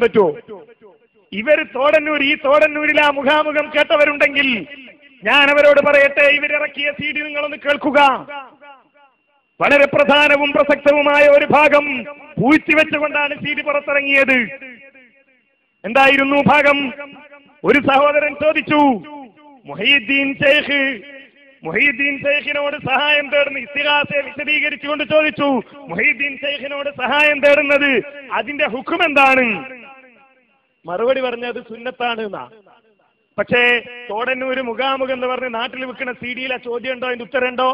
പറ്റുമോ? ഇവർ ഈ തോടന്നൂരിൽ ആ മുഖാമുഖം കേട്ടവരുണ്ടെങ്കിൽ ഞാൻ അവരോട് പറയട്ടെ, ഇവരിറക്കിയ CD നിങ്ങളൊന്ന് കേൾക്കുക. വളരെ പ്രധാനവും പ്രസക്തവുമായ ഒരു ഭാഗം പൂഴ്ത്തിവെച്ചുകൊണ്ടാണ് CD പുറത്തിറങ്ങിയത്. എന്തായിരുന്നു ഭാഗം? ഒരു സഹോദരൻ ചോദിച്ചു, മുഹീദ്ദീൻ ഷെയ്ഖിനോട് സഹായം തേടുന്ന ഇസ്തിഗാസയെ വിശദീകരിച്ചുകൊണ്ട് ചോദിച്ചു, മുഹീദ്ദീൻ ഷെയ്ഖിനോട് സഹായം തേടുന്നത് അതിന്റെ ഹുക്ം എന്താണ്? മറുപടി പറഞ്ഞത് സുന്നത്താണ് എന്നാ. പക്ഷേ തോടന്നൂര് മുഖാമുഖം എന്ന് പറഞ്ഞ് നാട്ടിൽ വിൽക്കുന്ന CD-യിൽ ആ ചോദ്യം ഉണ്ടോ? അതിന്റെ ഉത്തരമുണ്ടോ?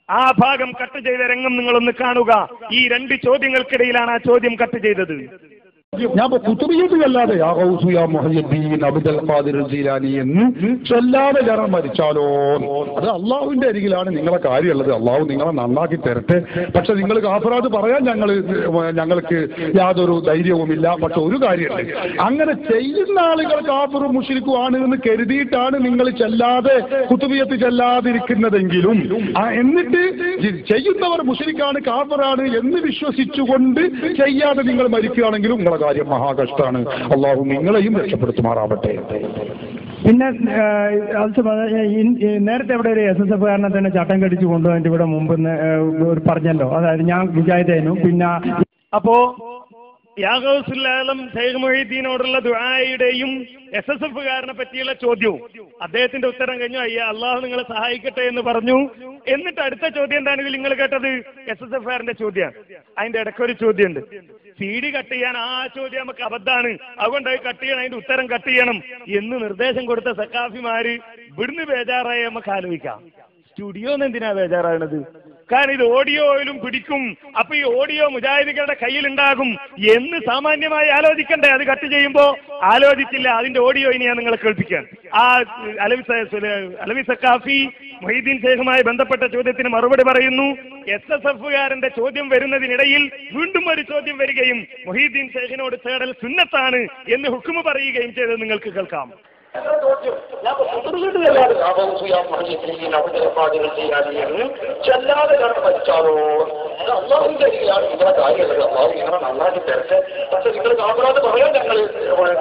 ആ ഭാഗം കട്ട് ചെയ്ത രംഗം നിങ്ങളൊന്ന് കാണുക. ഈ 2 ചോദ്യങ്ങൾക്കിടയിലാണ് ആ ചോദ്യം കട്ട് ചെയ്തത്. ഞാൻ കുത്തുബിയ്യത്ത് അല്ലാതെ യാ ഗൗസു യാ മുഹയ്യിദ്ദീൻ അബ്ദുൽ ഖാദിർ ജീലാനി എന്ന് ചൊല്ലാതെ ജനം മരിച്ചാലോ? അത് അള്ളാഹുവിന്റെ അരികിലാണ് നിങ്ങളെ കാര്യമുള്ളത്. അള്ളാഹു നിങ്ങളെ നന്നാക്കി തരട്ടെ. പക്ഷെ നിങ്ങൾ കാഫിറാത്ത് പറയാൻ ഞങ്ങൾക്ക് യാതൊരു ധൈര്യവുമില്ല. പക്ഷെ ഒരു കാര്യമുണ്ട്, അങ്ങനെ ചെയ്യുന്ന ആളുകൾ കാഫിറും മുശ്രിക്കും ആണ് എന്ന് കരുതിയിട്ടാണ് നിങ്ങൾ ചെല്ലാതെ കുത്തുബിയ്യത്ത് ചെല്ലാതിരിക്കുന്നതെങ്കിലും എന്നിട്ട് ചെയ്യുന്നവർ മുശ്രിക്കാണ് കാഫിറാണ് എന്ന് വിശ്വസിച്ചുകൊണ്ട് ചെയ്യാതെ നിങ്ങൾ മരിക്കുകയാണെങ്കിലും നിങ്ങളെ കാര്യം മഹാകഷ്ടാണ്. അള്ളാഹു നിങ്ങളെയും രക്ഷപ്പെടുത്തുമാറാവട്ടെ. പിന്നെ നേരത്തെ ഇവിടെ ഒരു SSF കാരനെ തന്നെ ചട്ടം കടിച്ചു കൊണ്ടുപോയിട്ട് ഇവിടെ മുമ്പ് പറഞ്ഞല്ലോ, അതായത് ഞാൻ വിചാരിച്ചായിരുന്നു. പിന്നെ അപ്പോ യാഗൗസുൽ-ആലം ഷെയ്ഖ് മുഹീദ്ദീനോടുള്ള ദുആയുടെയും SSF കാരനെ പറ്റിയുള്ള ചോദ്യവും അദ്ദേഹത്തിന്റെ ഉത്തരം കഴിഞ്ഞു, അള്ളാഹു നിങ്ങളെ സഹായിക്കട്ടെ എന്ന് പറഞ്ഞു. എന്നിട്ട് അടുത്ത ചോദ്യം എന്താണെങ്കിൽ നിങ്ങൾ കേട്ടത് SSF കാരന്റെ ചോദ്യമാണ്. അതിന്റെ ഇടയ്ക്കൊരു ചോദ്യമുണ്ട്, CD കട്ട് ചെയ്യാൻ. ആ ചോദ്യം നമുക്ക് അബദ്ധാണ്, അതുകൊണ്ട് അത് കട്ട് ചെയ്യണം, അതിന്റെ ഉത്തരം കട്ട് ചെയ്യണം എന്ന് നിർദ്ദേശം കൊടുത്ത സക്കാഫിമാര് ഇവിടുന്ന് ബേജാറായി നമുക്ക് ആലോചിക്കാം. സ്റ്റുഡിയോന്ന് എന്തിനാ ബേജാറാണത്? കാരണം ഇത് ഓഡിയോയിലും പിടിക്കും. അപ്പൊ ഈ ഓഡിയോ മുജാഹിദുകളുടെ കയ്യിലുണ്ടാകും എന്ന് സാമാന്യമായി ആലോചിക്കണ്ടേ? അത് കട്ട് ചെയ്യുമ്പോ ആലോചിച്ചില്ല. അതിന്റെ ഓഡിയോ ഇനി ഞാൻ നിങ്ങളെ കേൾപ്പിക്കാൻ. ആ അലവി സക്കാഫി മുഹീദ്ദീൻ ഷെയ്ഖുമായി ബന്ധപ്പെട്ട ചോദ്യത്തിന് മറുപടി പറയുന്നു. SSF കാരന്റെ ചോദ്യം വരുന്നതിനിടയിൽ വീണ്ടും ഒരു ചോദ്യം വരികയും മുഹീദ്ദീൻ ഷെയ്ഖിനോട് തേടൽ സുന്നത്താണ് എന്ന് ഹുക്മ് പറയുകയും ചെയ്തത് നിങ്ങൾക്ക് കേൾക്കാം. ചെല്ലാതെ കാരണം മരിച്ചാലോ? അള്ളാഹുവിന്റെ അരികിലാണ് നിങ്ങളെ കാര്യമുള്ളത്. അള്ളാഹു നിങ്ങളെ നന്നാക്കി തരട്ടെ. പക്ഷെ നിങ്ങൾ കാഫിറാത്ത് പറയാൻ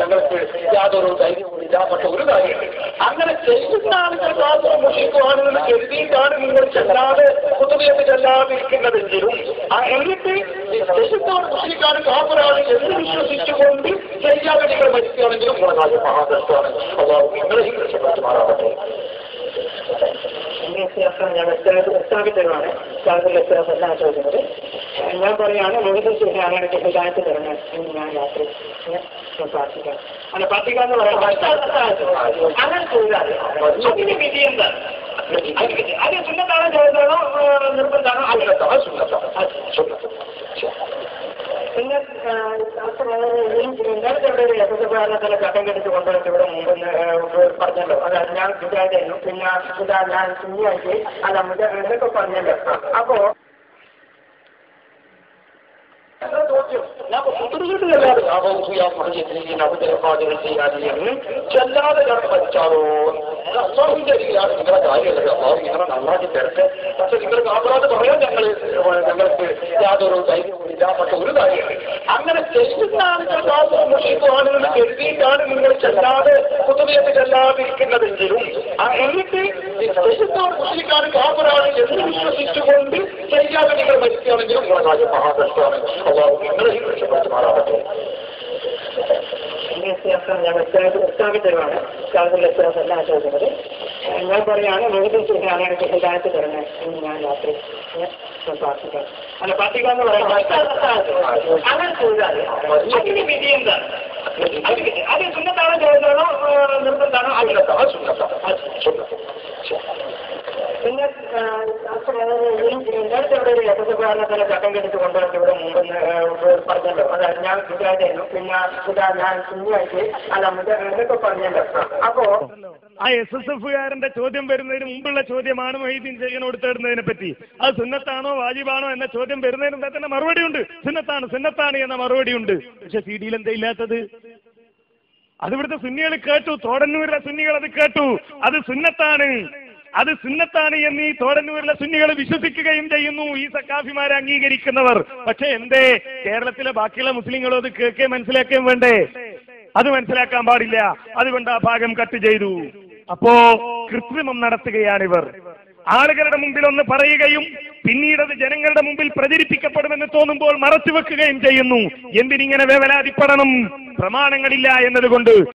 ഞങ്ങൾക്ക് യാതൊരു ധൈര്യവുമില്ല. പക്ഷെ ഒരു കാര്യമുണ്ട്, അങ്ങനെ ചെയ്യുന്ന ആളുകൾ കാഫിറും മുശ്രിക്കുമാണെന്ന് കരുതിയിട്ടാണ് നിങ്ങൾ ചെല്ലാതെ കുത്തുബിയ്യത്ത് ചെല്ലാതിരിക്കുന്നതെങ്കിലും എന്നിട്ട് ചെയ്യുന്നവർ മുശ്രിക്കാണ് കാഫിറാണ് എന്ന് വിശ്വസിച്ചുകൊണ്ട് ചെയ്യാതെ നിങ്ങൾ മരിക്കുകയാണെങ്കിലും നിങ്ങളെ കാര്യം മഹാകഷ്ടമാണ്. അള്ളാഹു നിങ്ങളെയും രക്ഷപ്പെടുത്തുമാറാവട്ടെ. ഞാൻ സ്ഥാപിതമാണ് എല്ലാം ചോദിക്കുന്നത്. ഞാൻ പറയാണ് മുഴുവൻ ശേഷം അങ്ങനെ ഹിദായത്ത് തരണം എന്ന് ഞാൻ യാത്ര പ്രാർത്ഥിക്കാം. അങ്ങനെ പ്രാർത്ഥിക്കാന്ന് പറയാം. അങ്ങനെ ചെയ്താൽ അതിന്റെ വിധി എന്താണ്? അത് സുന്നത്താണോ ചോദിച്ചാണോ നിർബന്ധമാണോ? പിന്നെ നേരത്തെ ഇവിടെ ഒരു SSF ചട്ടം കെട്ടിച്ച് കൊണ്ടുവന്നിട്ട് ഇവിടെ മുമ്പ് പറഞ്ഞല്ലോ, അതായത് ഞാൻ വിചാരിച്ചായിരുന്നു. പിന്നെ ഇതാ ഞാൻ ശനിയാഴ്ച അല്ല എന്നൊക്കെ പറഞ്ഞല്ലോ. അപ്പോ ചെല്ലാതെ കാരണം മരിച്ചാലോ? അള്ളാഹുവിന്റെ അരികിലാണ് നിങ്ങളെ കാര്യമുള്ളത്. അള്ളാഹു നിങ്ങളെ നന്നാക്കി തരട്ടെ. പക്ഷെ നിങ്ങൾ കാഫിറാത്ത് പറയാൻ ഞങ്ങൾക്ക് യാതൊരു ധൈര്യവുമില്ല. പക്ഷെ ഒരു കാര്യമുണ്ട്, അങ്ങനെ ചെയ്യുന്ന ആളുകൾ കാഫിറും മുശ്രിക്കുമാണെന്ന് കരുതിയിട്ടാണ് നിങ്ങൾ ചെല്ലാതെ കുത്തുബിയ്യത്ത് ചെല്ലാതിരിക്കുന്നതെങ്കിലും എന്നിട്ട് ചെയ്യുന്നവർ മുശ്രിക്കാണ് കാഫിറാണ് എന്ന് വിശ്വസിച്ചുകൊണ്ട് ചെയ്യാതെ നിങ്ങൾ മരിക്കുകയാണെങ്കിലും നിങ്ങളെ കാര്യം മഹാകഷ്ടമാണ്. അള്ളാഹു നിങ്ങളെയും രക്ഷപ്പെടുത്തുമാറാവട്ടെ. ഞാൻ സ്ഥാപിതമാണ് എല്ലാം ചോദിക്കുന്നത്. ഞാൻ പറയാണ് മുഴുവൻ ശേഷം അങ്ങനെ ഹിദായത്ത് തരണം എന്ന് ഞാൻ യാത്ര പ്രാർത്ഥിക്കാം. അങ്ങനെ പ്രാർത്ഥിക്കാന്ന് പറയാം. അങ്ങനെ ചെയ്താൽ അതിന്റെ വിധി എന്താണ്? അത് സുന്നത്താണോ ചോദിച്ചാണോ നിർബന്ധമാണോ? പിന്നെ നേരത്തെ ഇവിടെ ഒരു SSF ചട്ടം കെട്ടിച്ച് കൊണ്ടുവന്നിട്ട് ഇവിടെ മുമ്പ് പറഞ്ഞല്ലോ, അതായത് ഞാൻ വിചാരിച്ചായിരുന്നു. പിന്നെ ഇതാ ഞാൻ ശനിയാഴ്ച അല്ല എന്നൊക്കെ പറഞ്ഞല്ലോ. അപ്പോ ആ SSF കാരന്റെ ചോദ്യം വരുന്നതിന് മുമ്പുള്ള ചോദ്യമാണ് മുഹീദ്ദീൻ ഷെയ്ഖിനോട് തേടുന്നതിനെ പറ്റി. അത് സുന്നത്താണോ വാജിബാണോ എന്ന ചോദ്യം വരുന്നതിന് മുമ്പേ തന്നെ മറുപടിയുണ്ട്. സുന്നത്താണ് എന്ന മറുപടിയുണ്ട്. പക്ഷെ CD-യിൽ എന്താ ഇല്ലാത്തത്? അത് ഇവിടുത്തെ സുന്നികൾ കേട്ടു. തോടന്നൂരിലെ സുന്നികൾ അത് കേട്ടു. അത് സുന്നത്താണ്. അത് സുന്നത്താണ് എന്ന് ഈ തോടന്നൂരിലെ സുന്നികൾ വിശ്വസിക്കുകയും ചെയ്യുന്നു, ഈ സക്കാഫിമാരെ അംഗീകരിക്കുന്നവർ. പക്ഷെ എന്തേ കേരളത്തിലെ ബാക്കിയുള്ള മുസ്ലിങ്ങളും അത് കേൾക്കുകയും മനസ്സിലാക്കുകയും വേണ്ടേ? അത് മനസ്സിലാക്കാൻ പാടില്ല. അതുകൊണ്ട് ആ ഭാഗം കട്ട് ചെയ്തു. അപ്പോ കൃത്രിമം നടത്തുകയാണിവർ. ആളുകളുടെ മുമ്പിൽ ഒന്ന് പറയുകയും പിന്നീട് അത് ജനങ്ങളുടെ മുമ്പിൽ പ്രചരിപ്പിക്കപ്പെടുമെന്ന് തോന്നുമ്പോൾ മറച്ചുവെക്കുകയും ചെയ്യുന്നു. എന്തിനിങ്ങനെ വേവലാതിപ്പെടണം? പ്രമാണങ്ങളില്ല എന്നതുകൊണ്ട്.